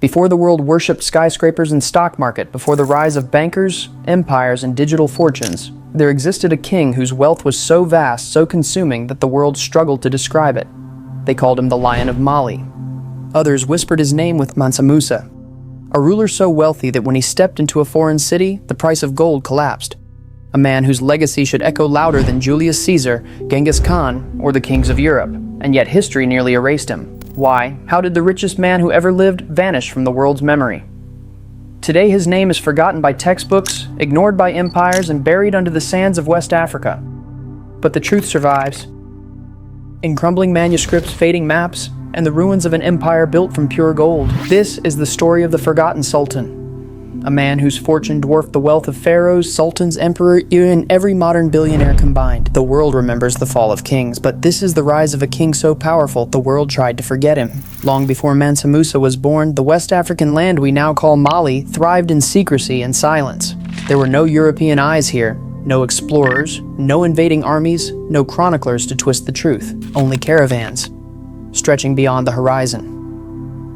Before the world worshipped skyscrapers and stock market, before the rise of bankers, empires, and digital fortunes, there existed a king whose wealth was so vast, so consuming, that the world struggled to describe it. They called him the Lion of Mali. Others whispered his name with Mansa Musa, a ruler so wealthy that when he stepped into a foreign city, the price of gold collapsed. A man whose legacy should echo louder than Julius Caesar, Genghis Khan, or the kings of Europe, and yet history nearly erased him. Why? How did the richest man who ever lived vanish from the world's memory? Today his name is forgotten by textbooks, ignored by empires, and buried under the sands of West Africa. But the truth survives. In crumbling manuscripts, fading maps, and the ruins of an empire built from pure gold. This is the story of the forgotten Sultan. A man whose fortune dwarfed the wealth of pharaohs, sultans, emperor, even every modern billionaire combined. The world remembers the fall of kings, but this is the rise of a king so powerful the world tried to forget him. Long before Mansa Musa was born, the West African land we now call Mali thrived in secrecy and silence. There were no European eyes here, no explorers, no invading armies, no chroniclers to twist the truth, only caravans, stretching beyond the horizon.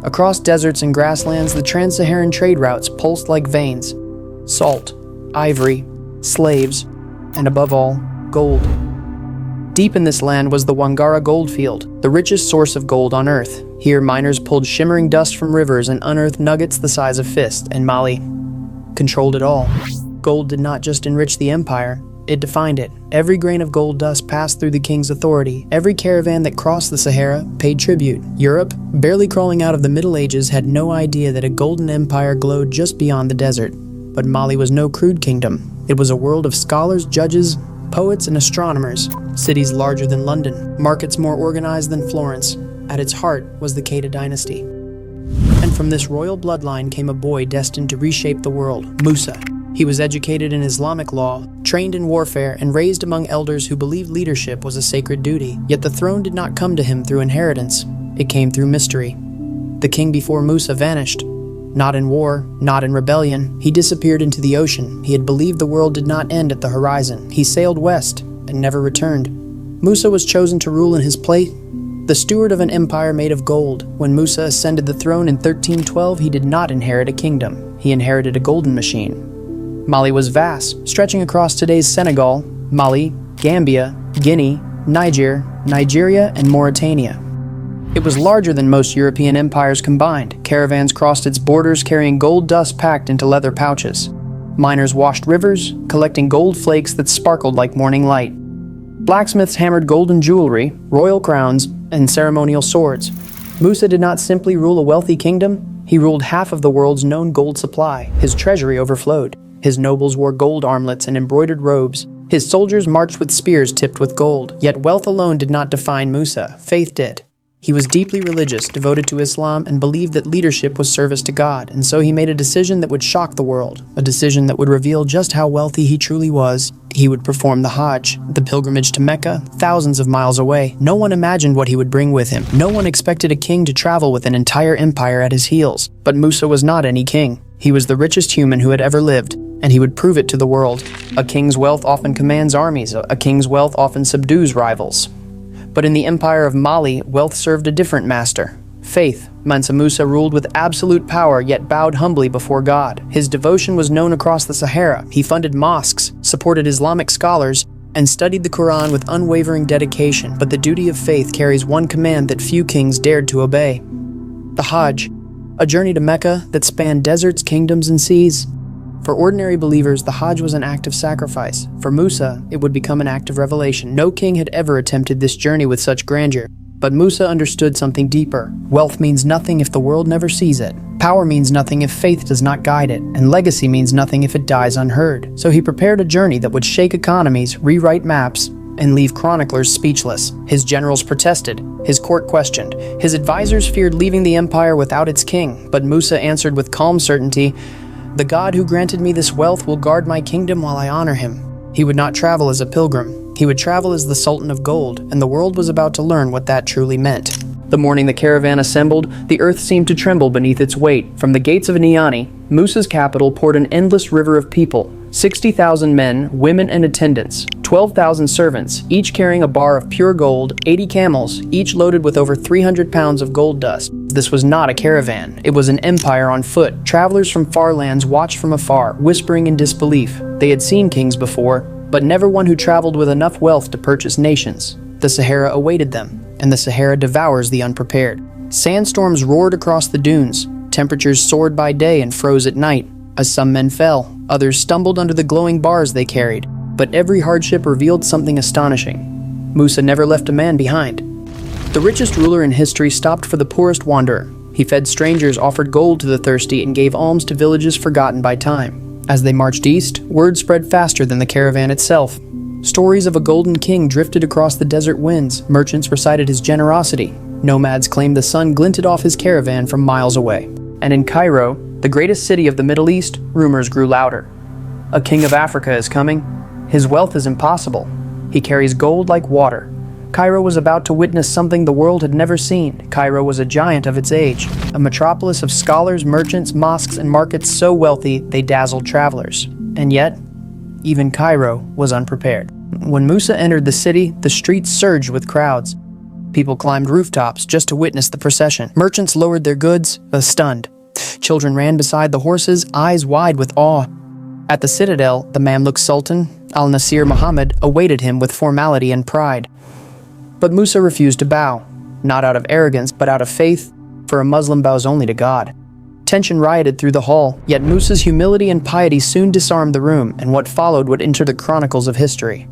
Across deserts and grasslands, the trans-Saharan trade routes pulsed like veins. Salt, ivory, slaves, and above all, gold. Deep in this land was the Wangara goldfield, the richest source of gold on Earth. Here, miners pulled shimmering dust from rivers and unearthed nuggets the size of fists, and Mali controlled it all. Gold did not just enrich the empire, it defined it. Every grain of gold dust passed through the king's authority. Every caravan that crossed the Sahara paid tribute. Europe, barely crawling out of the Middle Ages, had no idea that a golden empire glowed just beyond the desert. But Mali was no crude kingdom. It was a world of scholars, judges, poets, and astronomers. Cities larger than London, markets more organized than Florence. At its heart was the Keita dynasty. And from this royal bloodline came a boy destined to reshape the world, Musa. He was educated in Islamic law, trained in warfare, and raised among elders who believed leadership was a sacred duty. Yet the throne did not come to him through inheritance. It came through mystery. The king before Musa vanished. Not in war, not in rebellion. He disappeared into the ocean. He had believed the world did not end at the horizon. He sailed west and never returned. Musa was chosen to rule in his place, the steward of an empire made of gold. When Musa ascended the throne in 1312, he did not inherit a kingdom. He inherited a golden machine. Mali was vast, stretching across today's Senegal, Mali, Gambia, Guinea, Niger, Nigeria, and Mauritania. It was larger than most European empires combined. Caravans crossed its borders carrying gold dust packed into leather pouches. Miners washed rivers, collecting gold flakes that sparkled like morning light. Blacksmiths hammered golden jewelry, royal crowns, and ceremonial swords. Musa did not simply rule a wealthy kingdom, he ruled half of the world's known gold supply. His treasury overflowed. His nobles wore gold armlets and embroidered robes. His soldiers marched with spears tipped with gold. Yet wealth alone did not define Musa. Faith did. He was deeply religious, devoted to Islam, and believed that leadership was service to God. And so he made a decision that would shock the world. A decision that would reveal just how wealthy he truly was. He would perform the Hajj, the pilgrimage to Mecca, thousands of miles away. No one imagined what he would bring with him. No one expected a king to travel with an entire empire at his heels. But Musa was not any king. He was the richest human who had ever lived. And he would prove it to the world. A king's wealth often commands armies. A king's wealth often subdues rivals. But in the empire of Mali, wealth served a different master. Faith. Mansa Musa ruled with absolute power, yet bowed humbly before God. His devotion was known across the Sahara. He funded mosques, supported Islamic scholars, and studied the Quran with unwavering dedication. But the duty of faith carries one command that few kings dared to obey. The Hajj, a journey to Mecca that spanned deserts, kingdoms, and seas. For ordinary believers, the Hajj was an act of sacrifice. For Musa, it would become an act of revelation. No king had ever attempted this journey with such grandeur. But Musa understood something deeper. Wealth means nothing if the world never sees it. Power means nothing if faith does not guide it. And legacy means nothing if it dies unheard. So he prepared a journey that would shake economies, rewrite maps, and leave chroniclers speechless. His generals protested. His court questioned. His advisors feared leaving the empire without its king. But Musa answered with calm certainty, "The God who granted me this wealth will guard my kingdom while I honor him." He would not travel as a pilgrim. He would travel as the Sultan of Gold, and the world was about to learn what that truly meant. The morning the caravan assembled, the earth seemed to tremble beneath its weight. From the gates of Niani, Musa's capital, poured an endless river of people. 60,000 men, women, and attendants, 12,000 servants, each carrying a bar of pure gold, 80 camels, each loaded with over 300 pounds of gold dust. This was not a caravan. It was an empire on foot. Travelers from far lands watched from afar, whispering in disbelief. They had seen kings before, but never one who traveled with enough wealth to purchase nations. The Sahara awaited them, and the Sahara devours the unprepared. Sandstorms roared across the dunes. Temperatures soared by day and froze at night. As some men fell, others stumbled under the glowing bars they carried. But every hardship revealed something astonishing. Musa never left a man behind. The richest ruler in history stopped for the poorest wanderer. He fed strangers, offered gold to the thirsty, and gave alms to villages forgotten by time. As they marched east, word spread faster than the caravan itself. Stories of a golden king drifted across the desert winds. Merchants recited his generosity. Nomads claimed the sun glinted off his caravan from miles away. And in Cairo, the greatest city of the Middle East, rumors grew louder. A king of Africa is coming. His wealth is impossible. He carries gold like water. Cairo was about to witness something the world had never seen. Cairo was a giant of its age, a metropolis of scholars, merchants, mosques, and markets so wealthy they dazzled travelers. And yet, even Cairo was unprepared. When Musa entered the city, the streets surged with crowds. People climbed rooftops just to witness the procession. Merchants lowered their goods, stunned. Children ran beside the horses, eyes wide with awe. At the citadel, the Mamluk Sultan, Al-Nasir Muhammad, awaited him with formality and pride. But Musa refused to bow, not out of arrogance, but out of faith, for a Muslim bows only to God. Tension rioted through the hall, yet Musa's humility and piety soon disarmed the room, and what followed would enter the chronicles of history.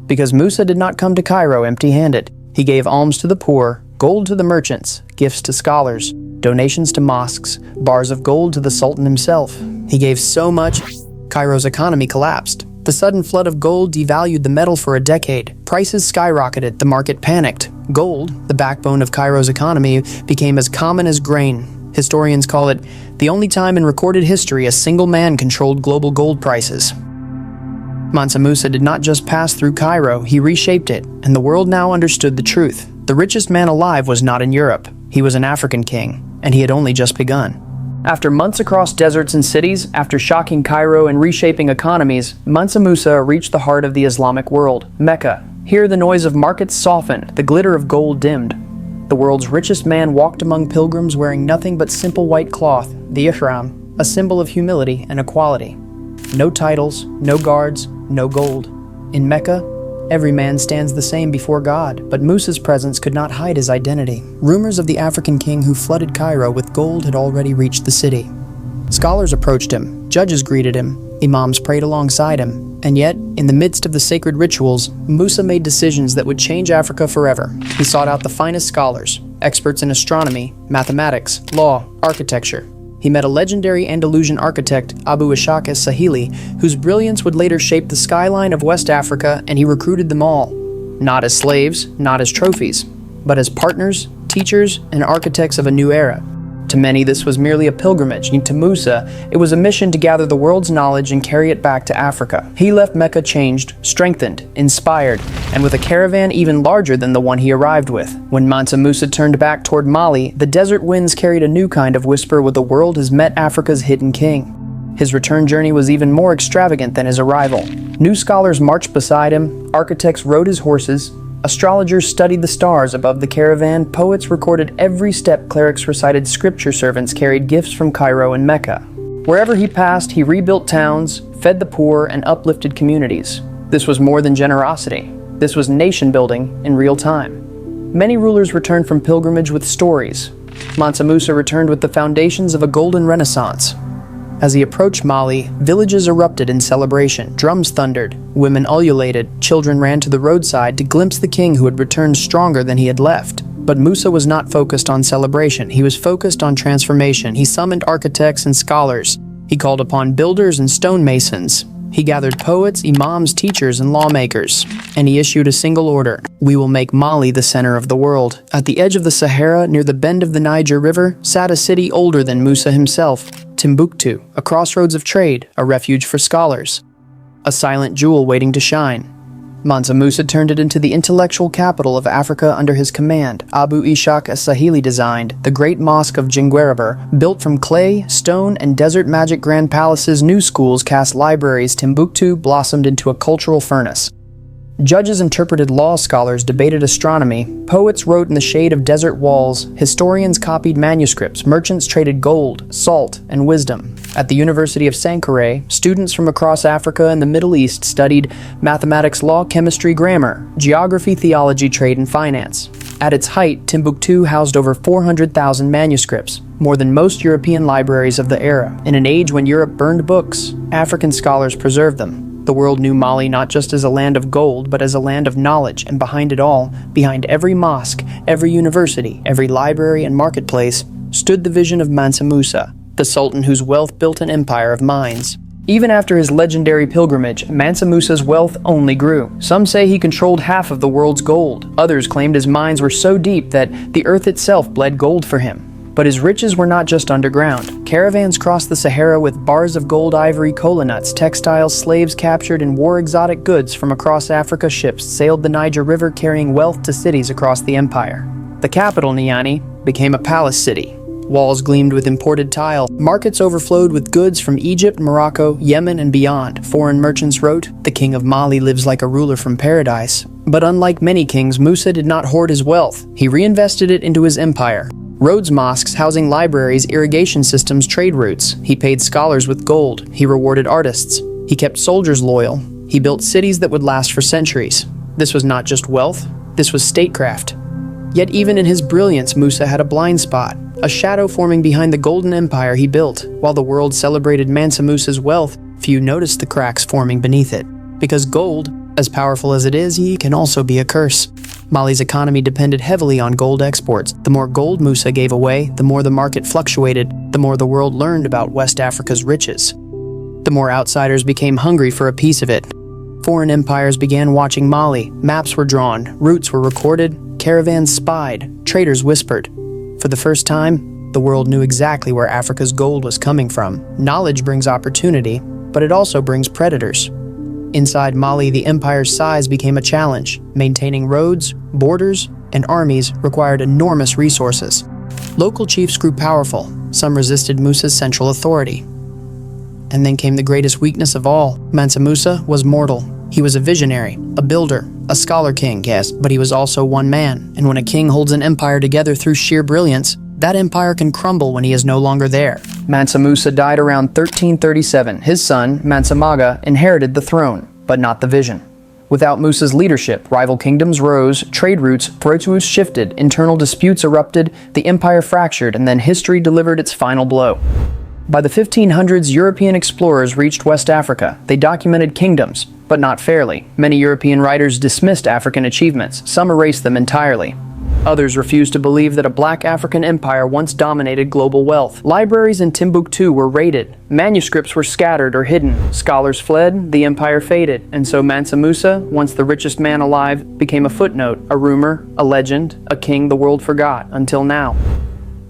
Because Musa did not come to Cairo empty-handed. He gave alms to the poor, gold to the merchants, gifts to scholars, donations to mosques, bars of gold to the Sultan himself. He gave so much, Cairo's economy collapsed. The sudden flood of gold devalued the metal for a decade. Prices skyrocketed, the market panicked. Gold, the backbone of Cairo's economy, became as common as grain. Historians call it the only time in recorded history a single man controlled global gold prices. Mansa Musa did not just pass through Cairo, he reshaped it, and the world now understood the truth. The richest man alive was not in Europe. He was an African king, and he had only just begun. After months across deserts and cities, after shocking Cairo and reshaping economies, Mansa Musa reached the heart of the Islamic world, Mecca. Here the noise of markets softened, the glitter of gold dimmed. The world's richest man walked among pilgrims wearing nothing but simple white cloth, the ihram, a symbol of humility and equality. No titles, no guards, no gold. In Mecca, every man stands the same before God, but Musa's presence could not hide his identity. Rumors of the African king who flooded Cairo with gold had already reached the city. Scholars approached him, judges greeted him, imams prayed alongside him, and yet, in the midst of the sacred rituals, Musa made decisions that would change Africa forever. He sought out the finest scholars, experts in astronomy, mathematics, law, architecture. He met a legendary Andalusian architect, Abu Ishaq as-Sahili, whose brilliance would later shape the skyline of West Africa, and he recruited them all. Not as slaves, not as trophies, but as partners, teachers, and architects of a new era. To many, this was merely a pilgrimage, and to Musa, it was a mission to gather the world's knowledge and carry it back to Africa. He left Mecca changed, strengthened, inspired, and with a caravan even larger than the one he arrived with. When Mansa Musa turned back toward Mali, the desert winds carried a new kind of whisper with the world has met Africa's hidden king. His return journey was even more extravagant than his arrival. New scholars marched beside him, architects rode his horses, astrologers studied the stars above the caravan, poets recorded every step, clerics recited scripture, servants carried gifts from Cairo and Mecca. Wherever he passed, he rebuilt towns, fed the poor, and uplifted communities. This was more than generosity. This was nation building in real time. Many rulers returned from pilgrimage with stories. Mansa Musa returned with the foundations of a golden renaissance. As he approached Mali, villages erupted in celebration, drums thundered, women ululated, children ran to the roadside to glimpse the king who had returned stronger than he had left. But Musa was not focused on celebration, he was focused on transformation. He summoned architects and scholars. He called upon builders and stonemasons. He gathered poets, imams, teachers, and lawmakers. And he issued a single order: we will make Mali the center of the world. At the edge of the Sahara, near the bend of the Niger River, sat a city older than Musa himself, Timbuktu, a crossroads of trade, a refuge for scholars, a silent jewel waiting to shine. Mansa Musa turned it into the intellectual capital of Africa under his command. Abu Ishaq as-Sahili designed the Great Mosque of Jingwereber. Built from clay, stone, and desert magic grand palaces, new schools cast libraries. Timbuktu blossomed into a cultural furnace. Judges interpreted law, scholars debated astronomy, poets wrote in the shade of desert walls, historians copied manuscripts, merchants traded gold, salt, and wisdom. At the University of Sankore, students from across Africa and the Middle East studied mathematics, law, chemistry, grammar, geography, theology, trade, and finance. At its height, Timbuktu housed over 400,000 manuscripts, more than most European libraries of the era. In an age when Europe burned books, African scholars preserved them. The world knew Mali not just as a land of gold, but as a land of knowledge, and behind it all, behind every mosque, every university, every library and marketplace, stood the vision of Mansa Musa, the Sultan whose wealth built an empire of minds. Even after his legendary pilgrimage, Mansa Musa's wealth only grew. Some say he controlled half of the world's gold. Others claimed his mines were so deep that the earth itself bled gold for him. But his riches were not just underground. Caravans crossed the Sahara with bars of gold, ivory, kola nuts, textiles, slaves captured, and wore exotic goods from across Africa. Ships sailed the Niger River carrying wealth to cities across the empire. The capital, Niani, became a palace city. Walls gleamed with imported tile. Markets overflowed with goods from Egypt, Morocco, Yemen, and beyond. Foreign merchants wrote, "The king of Mali lives like a ruler from paradise." But unlike many kings, Musa did not hoard his wealth. He reinvested it into his empire. Roads, mosques, housing libraries, irrigation systems, trade routes. He paid scholars with gold. He rewarded artists. He kept soldiers loyal. He built cities that would last for centuries. This was not just wealth, this was statecraft. Yet even in his brilliance, Musa had a blind spot, a shadow forming behind the golden empire he built. While the world celebrated Mansa Musa's wealth, few noticed the cracks forming beneath it. Because gold, as powerful as it is, can also be a curse. Mali's economy depended heavily on gold exports. The more gold Musa gave away, the more the market fluctuated, the more the world learned about West Africa's riches. The more outsiders became hungry for a piece of it. Foreign empires began watching Mali. Maps were drawn, routes were recorded, caravans spied, traders whispered. For the first time, the world knew exactly where Africa's gold was coming from. Knowledge brings opportunity, but it also brings predators. Inside Mali, the empire's size became a challenge. Maintaining roads, borders, and armies required enormous resources. Local chiefs grew powerful. Some resisted Musa's central authority. And then came the greatest weakness of all. Mansa Musa was mortal. He was a visionary, a builder, a scholar king, yes, but he was also one man. And when a king holds an empire together through sheer brilliance, that empire can crumble when he is no longer there. Mansa Musa died around 1337. His son, Mansa Musa, inherited the throne, but not the vision. Without Musa's leadership, rival kingdoms rose, trade routes shifted, internal disputes erupted, the empire fractured, and then history delivered its final blow. By the 1500s, European explorers reached West Africa. They documented kingdoms, but not fairly. Many European writers dismissed African achievements. Some erased them entirely. Others refused to believe that a black African empire once dominated global wealth. Libraries in Timbuktu were raided. Manuscripts were scattered or hidden. Scholars fled, the empire faded. And so Mansa Musa, once the richest man alive, became a footnote, a rumor, a legend, a king the world forgot, until now.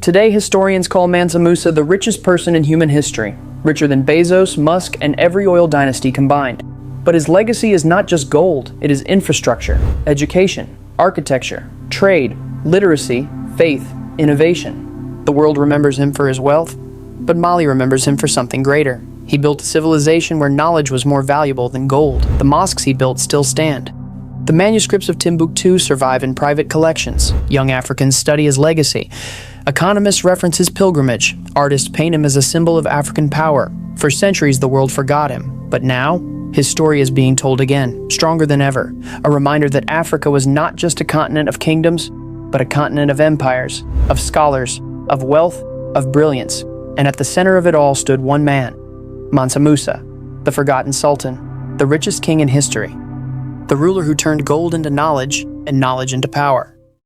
Today, historians call Mansa Musa the richest person in human history, richer than Bezos, Musk, and every oil dynasty combined. But his legacy is not just gold, it is infrastructure, education, architecture, trade, literacy, faith, innovation. The world remembers him for his wealth, but Mali remembers him for something greater. He built a civilization where knowledge was more valuable than gold. The mosques he built still stand. The manuscripts of Timbuktu survive in private collections. Young Africans study his legacy. Economists reference his pilgrimage. Artists paint him as a symbol of African power. For centuries, the world forgot him. But now, his story is being told again, stronger than ever. A reminder that Africa was not just a continent of kingdoms, but a continent of empires, of scholars, of wealth, of brilliance. And at the center of it all stood one man, Mansa Musa, the forgotten Sultan, the richest king in history, the ruler who turned gold into knowledge and knowledge into power.